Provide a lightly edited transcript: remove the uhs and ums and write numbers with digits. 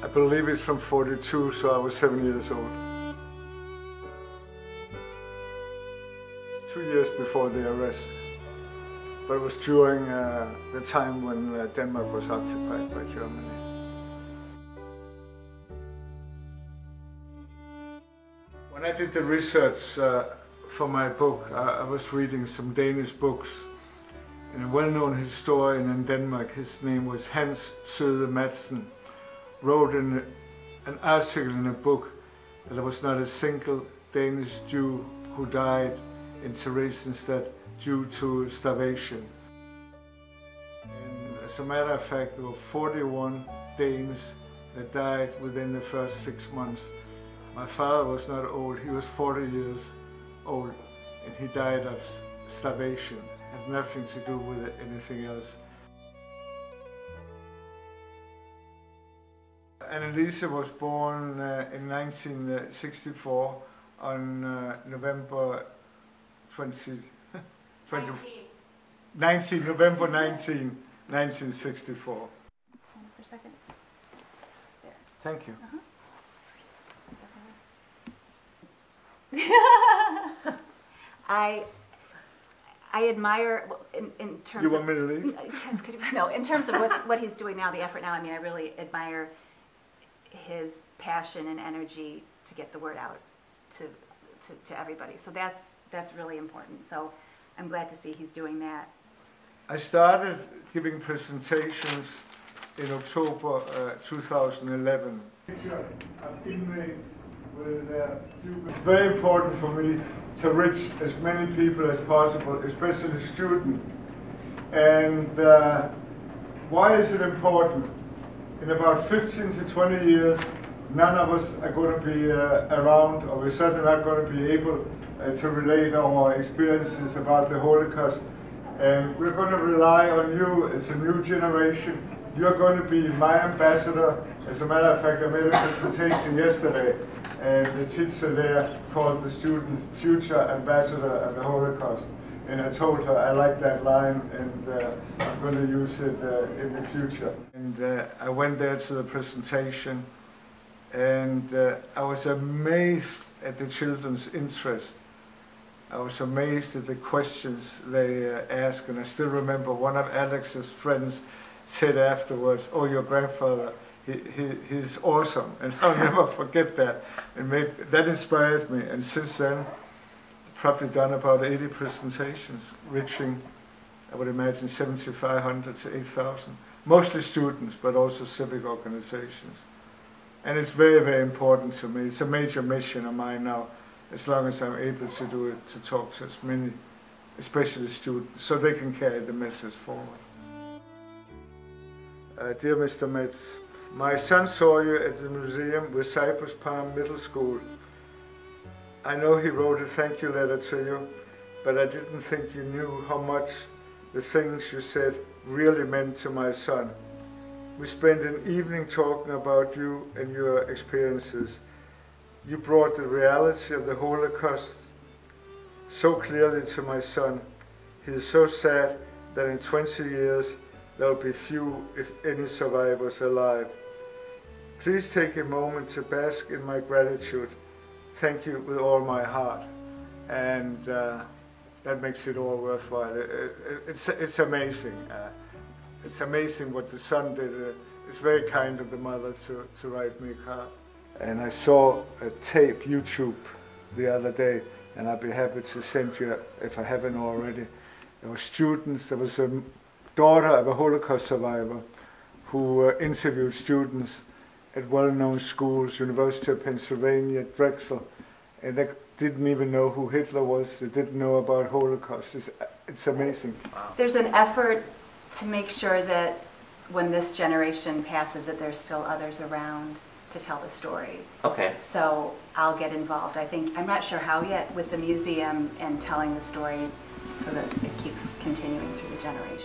I believe it's from 42, so I was 7 years old. 2 years before the arrest. But it was during the time when Denmark was occupied by Germany. When I did the research for my book, I was reading some Danish books. And a well-known historian in Denmark, his name was Hans Metz, wrote in an article in a book that there was not a single Danish Jew who died in Theresienstadt due to starvation. And as a matter of fact, there were 41 Danes that died within the first 6 months. My father was not old, he was 40 years old, and he died of starvation. It had nothing to do with anything else. Annelise was born in 1964 on November 19, 1964. Hold on for a second. There. Thank you. I admire, in terms of... You want me to leave? Yes, could you, no, in terms of what he's doing now, the effort now, I mean, I really admire his passion and energy to get the word out to everybody. So that's really important. So I'm glad to see he's doing that. I started giving presentations in October 2011. It's very important for me to reach as many people as possible, especially students. And why is it important? In about 15 to 20 years, none of us are going to be around, or we're certainly not going to be able to relate our experiences about the Holocaust. And we're going to rely on you as a new generation. You're going to be my ambassador. As a matter of fact, I made a presentation yesterday, and the teacher there called the students future ambassador of the Holocaust. And I told her I like that line, and I'm going to use it in the future. And I went there to the presentation, and I was amazed at the children's interest. I was amazed at the questions they asked, and I still remember one of Alex's friends said afterwards, "Oh, your grandfather, he's awesome," and I'll never forget that. And that inspired me, and since then, I've probably done about 80 presentations, reaching, I would imagine, 7,500 to 8,000, mostly students, but also civic organizations. And it's very, very important to me. It's a major mission of mine now, as long as I'm able to do it, to talk to as many, especially students, so they can carry the message forward. Dear Mr. Metz, my son saw you at the museum with Cypress Palm Middle School. I know he wrote a thank you letter to you, but I didn't think you knew how much the things you said really meant to my son. We spent an evening talking about you and your experiences. You brought the reality of the Holocaust so clearly to my son. He is so sad that in 20 years there will be few, if any, survivors alive. Please take a moment to bask in my gratitude. Thank you with all my heart. And that makes it all worthwhile. It's amazing. It's amazing what the son did. It's very kind of the mother to write me a card. And I saw a tape, YouTube, the other day, and I'd be happy to send you, if I haven't already. There were students, there was a daughter of a Holocaust survivor who interviewed students at well-known schools, University of Pennsylvania, Drexel, and they didn't even know who Hitler was. They didn't know about Holocaust. It's amazing. Wow. There's an effort to make sure that when this generation passes, that there's still others around to tell the story. Okay. So I'll get involved. I think, I'm not sure how yet, with the museum and telling the story so that it keeps continuing through the generations.